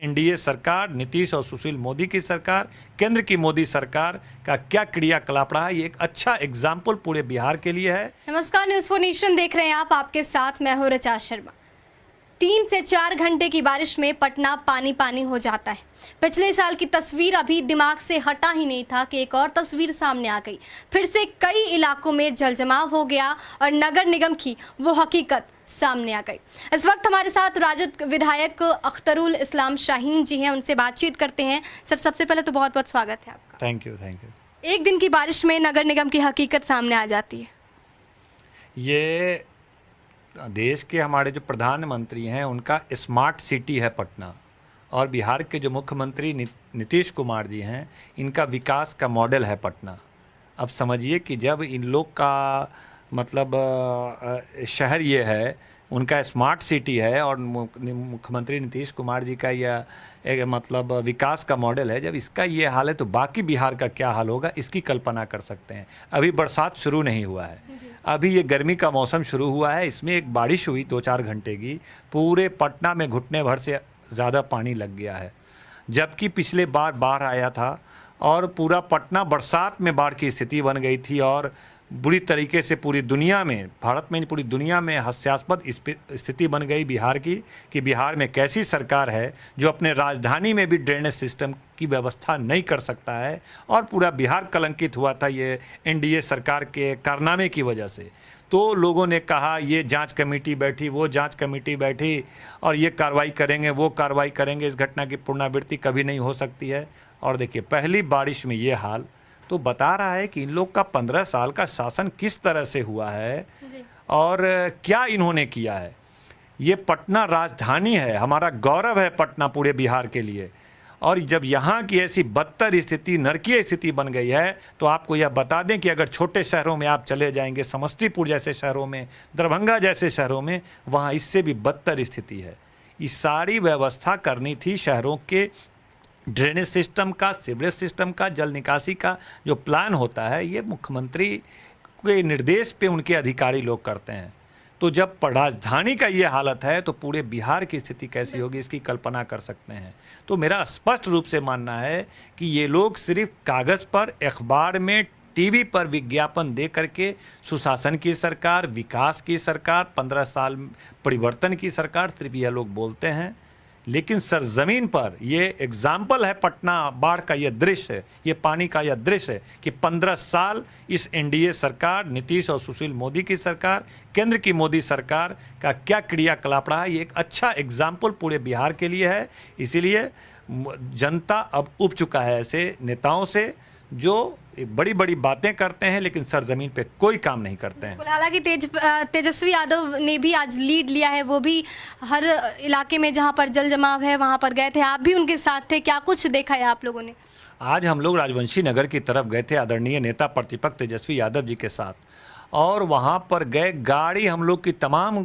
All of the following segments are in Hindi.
एनडीए सरकार, नीतीश और सुशील मोदी की सरकार, केंद्र की मोदी सरकार का क्या क्रियाकलाप रहा है, ये एक अच्छा एग्जाम्पल पूरे बिहार के लिए है। नमस्कार, न्यूज़ फॉर नेशन देख रहे हैं आप। आपके साथ मैं हूं ऋचा शर्मा। 3 से 4 घंटे की बारिश में पटना पानी पानी हो जाता है। पिछले साल की तस्वीर अभी दिमाग से हटा ही नहीं था कि एक और तस्वीर सामने आ गई। फिर से कई इलाकों में जलजमाव हो गया और नगर निगम की वो हकीकत सामने आ गई। इस वक्त हमारे साथ राजद विधायक अख्तरुल इस्लाम शाहीन जी हैं, उनसे बातचीत करते हैं। सर, सबसे पहले तो बहुत बहुत स्वागत है आपका। Thank you. एक दिन की बारिश में नगर निगम की हकीकत सामने आ जाती है। ये देश के हमारे जो प्रधानमंत्री हैं उनका स्मार्ट सिटी है पटना, और बिहार के जो मुख्यमंत्री नीतीश कुमार जी हैं, इनका विकास का मॉडल है पटना। अब समझिए कि जब इन लोग का मतलब शहर ये है, उनका स्मार्ट सिटी है, और मुख्यमंत्री नीतीश कुमार जी का यह एक मतलब विकास का मॉडल है, जब इसका ये हाल है तो बाकी बिहार का क्या हाल होगा, इसकी कल्पना कर सकते हैं। अभी बरसात शुरू नहीं हुआ है, अभी ये गर्मी का मौसम शुरू हुआ है। इसमें एक बारिश हुई 2-4 घंटे की, पूरे पटना में घुटने भर से ज़्यादा पानी लग गया है। जबकि पिछले बार बाढ़ आया था और पूरा पटना बरसात में बाढ़ की स्थिति बन गई थी, और बुरी तरीके से पूरी दुनिया में, भारत में नहीं पूरी दुनिया में हास्यास्पद स्थिति बन गई बिहार की, कि बिहार में कैसी सरकार है जो अपने राजधानी में भी ड्रेनेज सिस्टम की व्यवस्था नहीं कर सकता है। और पूरा बिहार कलंकित हुआ था ये एनडीए सरकार के कारनामे की वजह से। तो लोगों ने कहा ये जांच कमेटी बैठी, वो जांच कमेटी बैठी, और ये कार्रवाई करेंगे, वो कार्रवाई करेंगे, इस घटना की पुनरावृत्ति कभी नहीं हो सकती है। और देखिए, पहली बारिश में ये हाल तो बता रहा है कि इन लोग का 15 साल का शासन किस तरह से हुआ है और क्या इन्होंने किया है। ये पटना राजधानी है, हमारा गौरव है पटना पूरे बिहार के लिए। और जब यहाँ की ऐसी बदतर स्थिति, नरकीय स्थिति बन गई है, तो आपको यह बता दें कि अगर छोटे शहरों में आप चले जाएंगे, समस्तीपुर जैसे शहरों में, दरभंगा जैसे शहरों में, वहाँ इससे भी बदतर स्थिति है। इस सारी व्यवस्था करनी थी शहरों के ड्रेनेज सिस्टम का, सीवरेज सिस्टम का, जल निकासी का जो प्लान होता है, ये मुख्यमंत्री के निर्देश पे उनके अधिकारी लोग करते हैं। तो जब राजधानी का ये हालत है तो पूरे बिहार की स्थिति कैसी होगी, इसकी कल्पना कर सकते हैं। तो मेरा स्पष्ट रूप से मानना है कि ये लोग सिर्फ कागज़ पर, अखबार में, टीवी पर विज्ञापन दे करके सुशासन की सरकार, विकास की सरकार, 15 साल परिवर्तन की सरकार, सिर्फ यह लोग बोलते हैं। लेकिन सरजमीन पर ये एग्जाम्पल है पटना बाढ़ का, यह दृश्य, ये पानी का यह दृश्य कि 15 साल इस एनडीए सरकार, नीतीश और सुशील मोदी की सरकार, केंद्र की मोदी सरकार का क्या क्रियाकलाप रहा है, ये एक अच्छा एग्जाम्पल पूरे बिहार के लिए है। इसीलिए जनता अब उब चुका है ऐसे नेताओं से जो बड़ी बड़ी बातें करते हैं लेकिन सरजमीन पे कोई काम नहीं करते हैं। हालांकि तेजस्वी यादव ने भी आज लीड लिया है, वो भी हर इलाके में जहां पर जल जमाव है वहां पर गए थे, आप भी उनके साथ थे। क्या कुछ देखा है आप लोगों ने? आज हम लोग राजवंशी नगर की तरफ गए थे आदरणीय नेता प्रतिपक्ष तेजस्वी यादव जी के साथ, और वहाँ पर गए, गाड़ी हम लोग की तमाम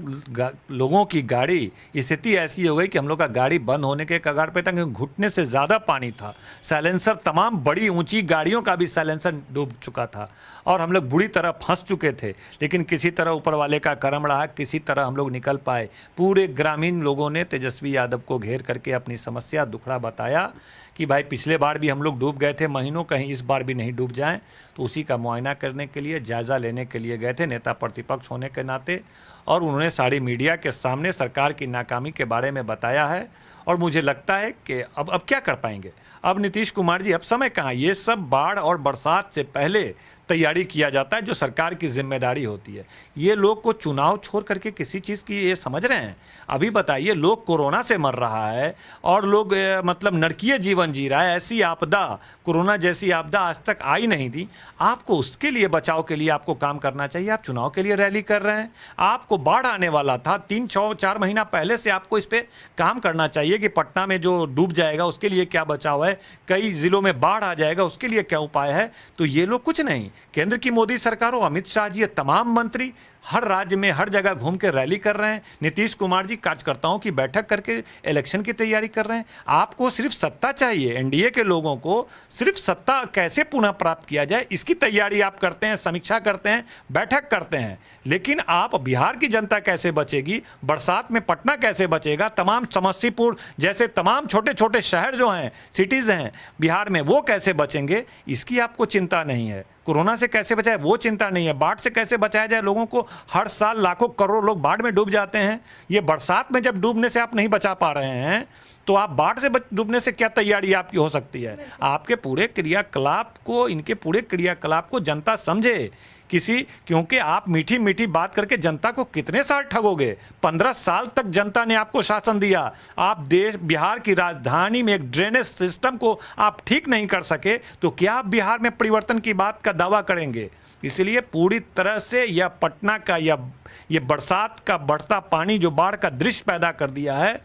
लोगों की गाड़ी, स्थिति ऐसी हो गई कि हम लोग का गाड़ी बंद होने के कगार पे था, क्योंकि घुटने से ज़्यादा पानी था। साइलेंसर, तमाम बड़ी ऊंची गाड़ियों का भी साइलेंसर डूब चुका था, और हम लोग बुरी तरह फंस चुके थे। लेकिन किसी तरह ऊपर वाले का करम रहा, किसी तरह हम लोग निकल पाए। पूरे ग्रामीण लोगों ने तेजस्वी यादव को घेर करके अपनी समस्या, दुखड़ा बताया कि भाई पिछले बार भी हम लोग डूब गए थे महीनों, कहीं इस बार भी नहीं डूब जाएं। तो उसी का मुआयना करने के लिए, जायज़ा लेने के लिए गए थे नेता प्रतिपक्ष होने के नाते, और उन्होंने सारी मीडिया के सामने सरकार की नाकामी के बारे में बताया है। और मुझे लगता है कि अब क्या कर पाएंगे, अब नीतीश कुमार जी, अब समय कहाँ। ये सब बाढ़ और बरसात से पहले तैयारी किया जाता है, जो सरकार की जिम्मेदारी होती है। ये लोग को चुनाव छोड़ करके किसी चीज़ की ये समझ रहे हैं? अभी बताइए, लोग कोरोना से मर रहा है और लोग मतलब नरकीय जीवन जी रहा है। ऐसी आपदा, कोरोना जैसी आपदा आज तक आई नहीं थी। आपको उसके लिए, बचाव के लिए आपको काम करना चाहिए। आप चुनाव के लिए रैली कर रहे हैं, आपको बाढ़ आने वाला था 3-4 महीना पहले से, आपको इस पर काम करना चाहिए कि पटना में जो डूब जाएगा उसके लिए क्या बचाव है, कई जिलों में बाढ़ आ जाएगा उसके लिए क्या उपाय है। तो ये लोग कुछ नहीं। केंद्र की मोदी सरकार हो, अमित शाह जी, तमाम मंत्री हर राज्य में हर जगह घूम के रैली कर रहे हैं। नीतीश कुमार जी कार्यकर्ताओं की बैठक करके इलेक्शन की तैयारी कर रहे हैं। आपको सिर्फ सत्ता चाहिए, एनडीए के लोगों को सिर्फ सत्ता कैसे पुनः प्राप्त किया जाए, इसकी तैयारी आप करते हैं, समीक्षा करते हैं, बैठक करते हैं। लेकिन आप बिहार की जनता कैसे बचेगी, बरसात में पटना कैसे बचेगा, तमाम समस्तीपुर जैसे तमाम छोटे छोटे शहर जो हैं, सिटीज़ हैं बिहार में, वो कैसे बचेंगे इसकी आपको चिंता नहीं है। कोरोना से कैसे बचाए वो चिंता नहीं है। बाढ़ से कैसे बचाया जाए, लोगों को हर साल लाखों करोड़ लोग बाढ़ में डूब जाते हैं। ये बरसात में जब डूबने से आप नहीं बचा पा रहे हैं तो आप बाढ़ से डूबने से क्या तैयारी आपकी हो सकती है। आपके पूरे क्रियाकलाप को, इनके पूरे क्रियाकलाप को जनता समझे क्योंकि आप मीठी मीठी बात करके जनता को कितने साल ठगोगे। 15 साल तक जनता ने आपको शासन दिया, आप बिहार की राजधानी में एक ड्रेनेज सिस्टम को आप ठीक नहीं कर सके तो क्या आप बिहार में परिवर्तन की बात का दावा करेंगे। इसलिए पूरी तरह से यह पटना का ये बरसात का बढ़ता पानी जो बाढ़ का दृश्य पैदा कर दिया है,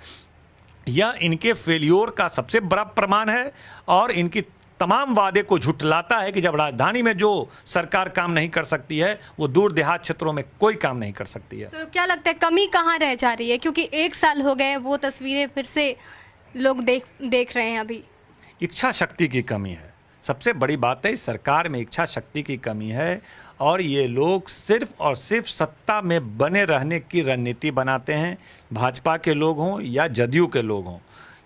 यह इनके फेल्योर का सबसे बड़ा प्रमाण है और इनकी तमाम वादे को झुठलाता है कि जब राजधानी में जो सरकार काम नहीं कर सकती है वो दूर देहात क्षेत्रों में कोई काम नहीं कर सकती है। तो क्या लगता है कमी कहाँ रह जा रही है, क्योंकि 1 साल हो गए वो तस्वीरें फिर से लोग देख रहे हैं। अभी इच्छा शक्ति की कमी है, सबसे बड़ी बात है इस सरकार में इच्छा शक्ति की कमी है और ये लोग सिर्फ और सिर्फ सत्ता में बने रहने की रणनीति बनाते हैं। भाजपा के लोग हों या जदयू के लोग हों,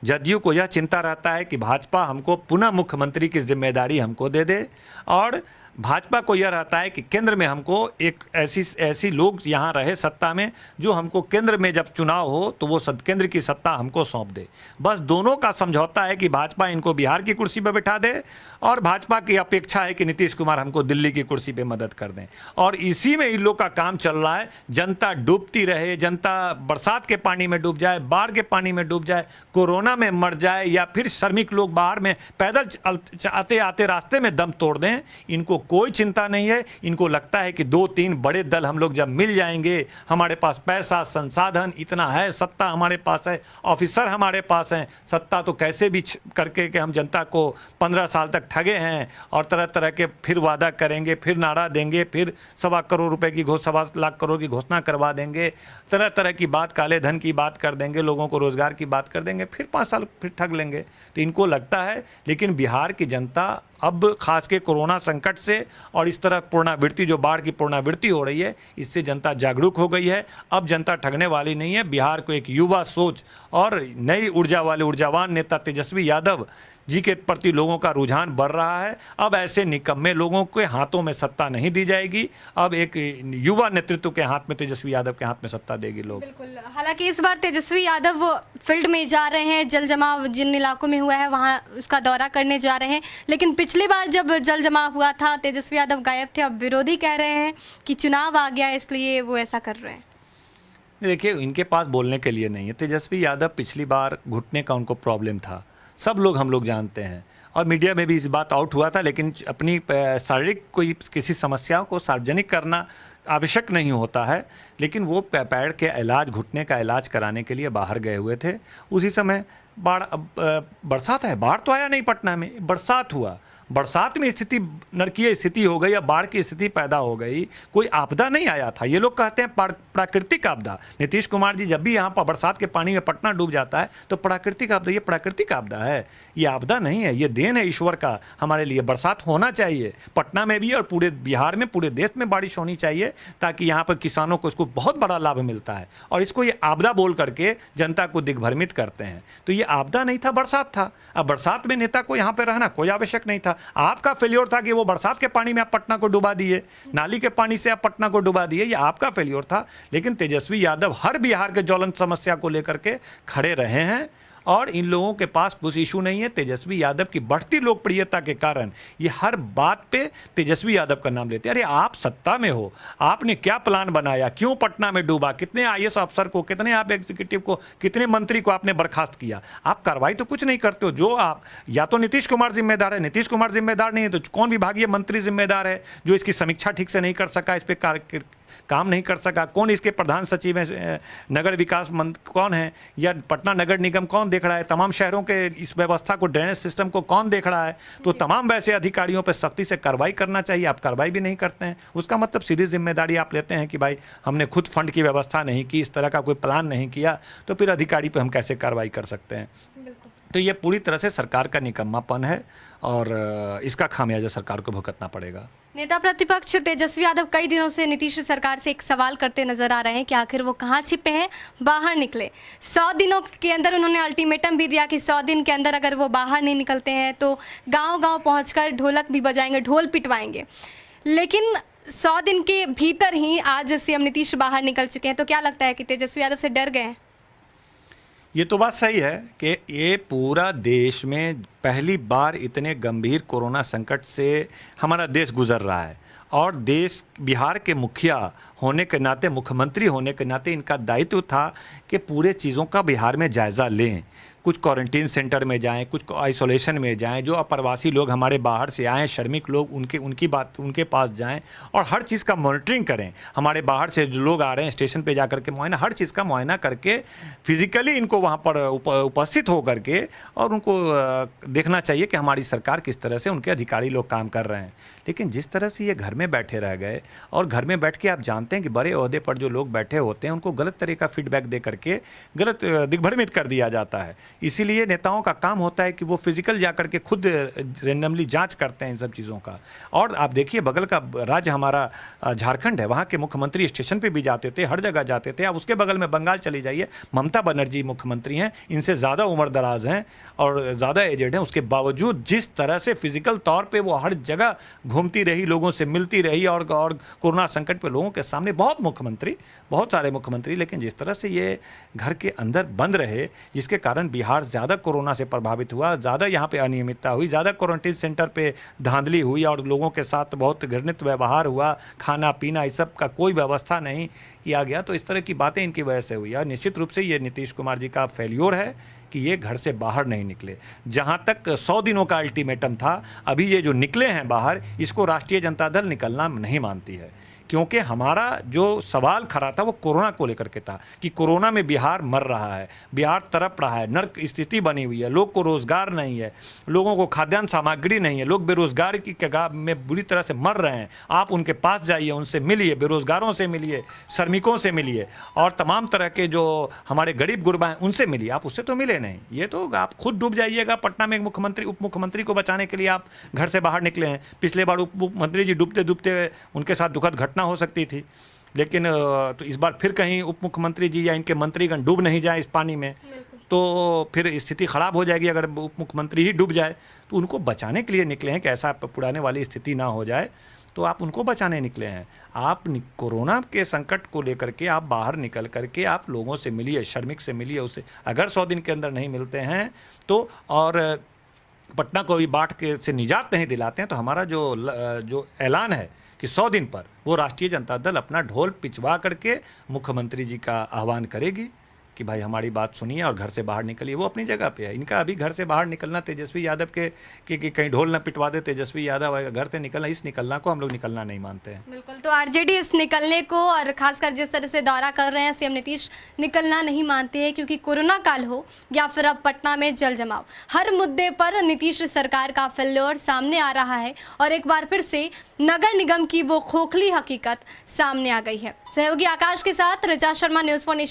जदयू को यह चिंता रहता है कि भाजपा हमको पुनः मुख्यमंत्री की जिम्मेदारी हमको दे दे और भाजपा को यह रहता है कि केंद्र में हमको एक ऐसी लोग यहाँ रहे सत्ता में जो हमको केंद्र में जब चुनाव हो तो वो केंद्र की सत्ता हमको सौंप दे। बस दोनों का समझौता है कि भाजपा इनको बिहार की कुर्सी पर बैठा दे और भाजपा की अपेक्षा है कि नीतीश कुमार हमको दिल्ली की कुर्सी पे मदद कर दें और इसी में इन लोग का काम चल रहा है। जनता डूबती रहे, जनता बरसात के पानी में डूब जाए, बाढ़ के पानी में डूब जाए, कोरोना में मर जाए या फिर श्रमिक लोग बाहर में पैदल आते आते रास्ते में दम तोड़ दें, इनको कोई चिंता नहीं है। इनको लगता है कि 2-3 बड़े दल हम लोग जब मिल जाएंगे, हमारे पास पैसा संसाधन इतना है, सत्ता हमारे पास है, ऑफिसर हमारे पास हैं, सत्ता तो कैसे भी करके कि हम जनता को 15 साल तक ठगे हैं और तरह तरह के फिर वादा करेंगे, फिर नारा देंगे, फिर 1.25 करोड़ रुपए की 1.25 लाख करोड़ की घोषणा करवा देंगे, तरह तरह की बात, काले धन की बात कर देंगे, लोगों को रोजगार की बात कर देंगे, फिर 5 साल फिर ठग लेंगे। तो इनको लगता है, लेकिन बिहार की जनता अब खास के कोरोना संकट से और इस तरह पुनरावृत्ति जो बाढ़ की पुनरावृत्ति हो रही है, इससे जनता जागरूक हो गई है। अब जनता ठगने वाली नहीं है। बिहार को एक युवा सोच और नई ऊर्जा वाले ऊर्जावान नेता तेजस्वी यादव जी के प्रति लोगों का रुझान बढ़ रहा है। अब ऐसे निकम्मे लोगों के हाथों में सत्ता नहीं दी जाएगी, अब एक युवा नेतृत्व के हाथ में, तेजस्वी यादव के हाथ में सत्ता देगी लोग। बिल्कुल। हालांकि इस बार तेजस्वी यादव वो फील्ड में जा रहे हैं, जल जमाव जिन इलाकों में हुआ है वहां उसका दौरा करने जा रहे हैं, लेकिन पिछली बार जब जल जमाव हुआ था तेजस्वी यादव गायब थे। अब विरोधी कह रहे हैं कि चुनाव आ गया इसलिए वो ऐसा कर रहे हैं। देखिए, इनके पास बोलने के लिए नहीं है। तेजस्वी यादव पिछली बार घुटने का उनको प्रॉब्लम था, सब लोग हम लोग जानते हैं और मीडिया में भी इस बात आउट हुआ था, लेकिन अपनी शारीरिक कोई किसी समस्या को सार्वजनिक करना आवश्यक नहीं होता है। लेकिन वो पैर के इलाज, घुटने का इलाज कराने के लिए बाहर गए हुए थे। उसी समय बरसात है, बाढ़ तो आया नहीं पटना में, बरसात हुआ, बरसात में स्थिति नरकीय स्थिति हो गई या बाढ़ की स्थिति पैदा हो गई, कोई आपदा नहीं आया था। ये लोग कहते हैं प्राकृतिक आपदा। नीतीश कुमार जी जब भी यहाँ पर बरसात के पानी में पटना डूब जाता है तो प्राकृतिक आपदा, ये प्राकृतिक आपदा है, ये आपदा नहीं है, ये देन है ईश्वर का हमारे लिए। बरसात होना चाहिए पटना में भी और पूरे बिहार में, पूरे देश में बारिश होनी चाहिए ताकि यहाँ पर किसानों को इसको बहुत बड़ा लाभ मिलता है और इसको ये आपदा बोल करके जनता को दिग्भ्रमित करते हैं। तो ये आपदा नहीं था, बरसात था। अब बरसात में नेता को यहाँ पर रहना कोई आवश्यक नहीं था। आपका फेल्योर था कि वो बरसात के पानी में आप पटना को डुबा दिए, नाली के पानी से आप पटना को डुबा दिए, ये आपका फेल्योर था। लेकिन तेजस्वी यादव हर बिहार के ज्वलंत समस्या को लेकर के खड़े रहे हैं और इन लोगों के पास कुछ इशू नहीं है। तेजस्वी यादव की बढ़ती लोकप्रियता के कारण ये हर बात पे तेजस्वी यादव का नाम लेते हैं। अरे आप सत्ता में हो, आपने क्या प्लान बनाया, क्यों पटना में डूबा, कितने IAS अफसर को, कितने आप एग्जीक्यूटिव को, कितने मंत्री को आपने बर्खास्त किया, आप कार्रवाई तो कुछ नहीं करते हो। जो आप, या तो नीतीश कुमार जिम्मेदार है, नीतीश कुमार जिम्मेदार नहीं है तो कौन विभागीय मंत्री जिम्मेदार है जो इसकी समीक्षा ठीक से नहीं कर सका, इस पर काम नहीं कर सका, कौन इसके प्रधान सचिव हैं, नगर विकास मंत्री कौन है, या पटना नगर निगम कौन देख रहा है, तमाम शहरों के इस व्यवस्था को, ड्रेनेज सिस्टम को कौन देख रहा है। तो तमाम वैसे अधिकारियों पर सख्ती से कार्रवाई करना चाहिए, आप कार्रवाई भी नहीं करते हैं। उसका मतलब सीधी जिम्मेदारी आप लेते हैं कि भाई हमने खुद फंड की व्यवस्था नहीं की, इस तरह का कोई प्लान नहीं किया, तो फिर अधिकारी पर हम कैसे कार्रवाई कर सकते हैं। तो ये पूरी तरह से सरकार का निकम्मापन है और इसका खामियाजा सरकार को भुगतना पड़ेगा। नेता प्रतिपक्ष तेजस्वी यादव कई दिनों से नीतीश सरकार से एक सवाल करते नजर आ रहे हैं कि आखिर वो कहाँ छिपे हैं, बाहर निकले। 100 दिनों के अंदर उन्होंने अल्टीमेटम भी दिया कि 100 दिन के अंदर अगर वो बाहर नहीं निकलते हैं तो गांव-गांव पहुंचकर ढोलक भी बजाएंगे, ढोल पिटवाएंगे। लेकिन 100 दिन के भीतर ही आज सीएम नीतीश बाहर निकल चुके हैं। तो क्या लगता है कि तेजस्वी यादव से डर गए हैं? ये तो बात सही है कि ये पूरा देश में पहली बार इतने गंभीर कोरोना संकट से हमारा देश गुजर रहा है और देश बिहार के मुखिया होने के नाते, मुख्यमंत्री होने के नाते इनका दायित्व था कि पूरे चीज़ों का बिहार में जायज़ा लें। कुछ क्वारंटीन सेंटर में जाएं, कुछ आइसोलेशन में जाएं, जो अप्रवासी लोग हमारे बाहर से आए, श्रमिक लोग, उनके पास जाएं और हर चीज़ का मॉनिटरिंग करें। हमारे बाहर से जो लोग आ रहे हैं स्टेशन पे जा कर के मुआयना, हर चीज़ का मुआयना करके फिजिकली इनको वहाँ पर उपस्थित हो करके और उनको देखना चाहिए कि हमारी सरकार किस तरह से, उनके अधिकारी लोग काम कर रहे हैं। लेकिन जिस तरह से ये घर में बैठे रह गए और घर में बैठ के आप जानते हैं कि बड़े ओहदे पर जो लोग बैठे होते हैं उनको गलत तरह का फीडबैक दे करके गलत दिग्भ्रमित कर दिया जाता है। इसीलिए नेताओं का काम होता है कि वो फिजिकल जाकर के खुद रेंडमली जांच करते हैं इन सब चीज़ों का। और आप देखिए बगल का राज्य हमारा झारखंड है, वहाँ के मुख्यमंत्री स्टेशन पे भी जाते थे, हर जगह जाते थे। आप उसके बगल में बंगाल चली जाइए, ममता बनर्जी मुख्यमंत्री हैं, इनसे ज़्यादा उम्र दराज हैं और ज़्यादा एजेड हैं। उसके बावजूद जिस तरह से फिजिकल तौर पर वो हर जगह घूमती रही, लोगों से मिलती रही और कोरोना संकट पे लोगों के सामने बहुत सारे मुख्यमंत्री, लेकिन जिस तरह से ये घर के अंदर बंद रहे, जिसके कारण बिहार ज़्यादा कोरोना से प्रभावित हुआ, ज़्यादा यहाँ पे अनियमितता हुई, ज़्यादा क्वारंटीन सेंटर पे धांधली हुई और लोगों के साथ बहुत घृणित व्यवहार हुआ, खाना पीना इस सब का कोई व्यवस्था नहीं किया गया। तो इस तरह की बातें इनकी वजह से हुई और निश्चित रूप से ये नीतीश कुमार जी का फेल्योर है कि ये घर से बाहर नहीं निकले। जहाँ तक 100 दिनों का अल्टीमेटम था, अभी ये जो निकले हैं बाहर, इसको राष्ट्रीय जनता दल निकलना नहीं मानती है, क्योंकि हमारा जो सवाल खड़ा था वो कोरोना को लेकर के था कि कोरोना में बिहार मर रहा है, बिहार तड़प रहा है, नर्क स्थिति बनी हुई है, लोग को रोज़गार नहीं है, लोगों को खाद्यान्न सामग्री नहीं है, लोग बेरोज़गार की कगार में बुरी तरह से मर रहे हैं। आप उनके पास जाइए, उनसे मिलिए, बेरोज़गारों से मिलिए, श्रमिकों से मिलिए और तमाम तरह के जो हमारे गरीब गुरबा हैं उनसे मिलिए। आप उससे तो मिले नहीं। ये तो आप खुद डूब जाइएगा। पटना में एक मुख्यमंत्री, उप मुख्यमंत्री को बचाने के लिए आप घर से बाहर निकले हैं। पिछले बार उप मुख्यमंत्री जी डूबते डूबते उनके साथ दुखद घटना हो सकती थी, लेकिन तो इस बार फिर कहीं उप मुख्यमंत्री जी या इनके मंत्रीगण डूब नहीं जाए इस पानी में, तो फिर स्थिति खराब हो जाएगी। अगर उप मुख्यमंत्री ही डूब जाए तो उनको बचाने के लिए निकले हैं कि ऐसा पुराने वाली स्थिति ना हो जाए, तो आप उनको बचाने निकले हैं। आप कोरोना के संकट को लेकर के आप बाहर निकल करके आप लोगों से मिलिए, श्रमिक से मिलिए। उससे अगर 100 दिन के अंदर नहीं मिलते हैं तो और पटना को भी बाढ़ के से निजात नहीं दिलाते हैं तो हमारा जो ऐलान है कि 100 दिन पर वो राष्ट्रीय जनता दल अपना ढोल पिचवा करके मुख्यमंत्री जी का आह्वान करेगी कि भाई हमारी बात सुनिए और घर से बाहर निकलिए। वो अपनी जगह पे है। इनका अभी घर से बाहर निकलना तेजस्वी यादव के कहीं ढोल न पिटवा दे तेजस्वी यादव घर से निकलना, इस निकलना को हम लोग निकलना नहीं मानते हैं। बिल्कुल, तो आरजेडी इस निकलने को और खासकर जिस तरह से दौरा कर रहे हैं सीएम नीतीश, निकलना नहीं मानते हैं क्योंकि कोरोना काल हो या फिर अब पटना में जल जमाव, हर मुद्दे पर नीतीश सरकार का फेल्योर सामने आ रहा है और एक बार फिर से नगर निगम की वो खोखली हकीकत सामने आ गई है। सहयोगी आकाश के साथ ऋचा शर्मा, न्यूज़ 4 नेशन।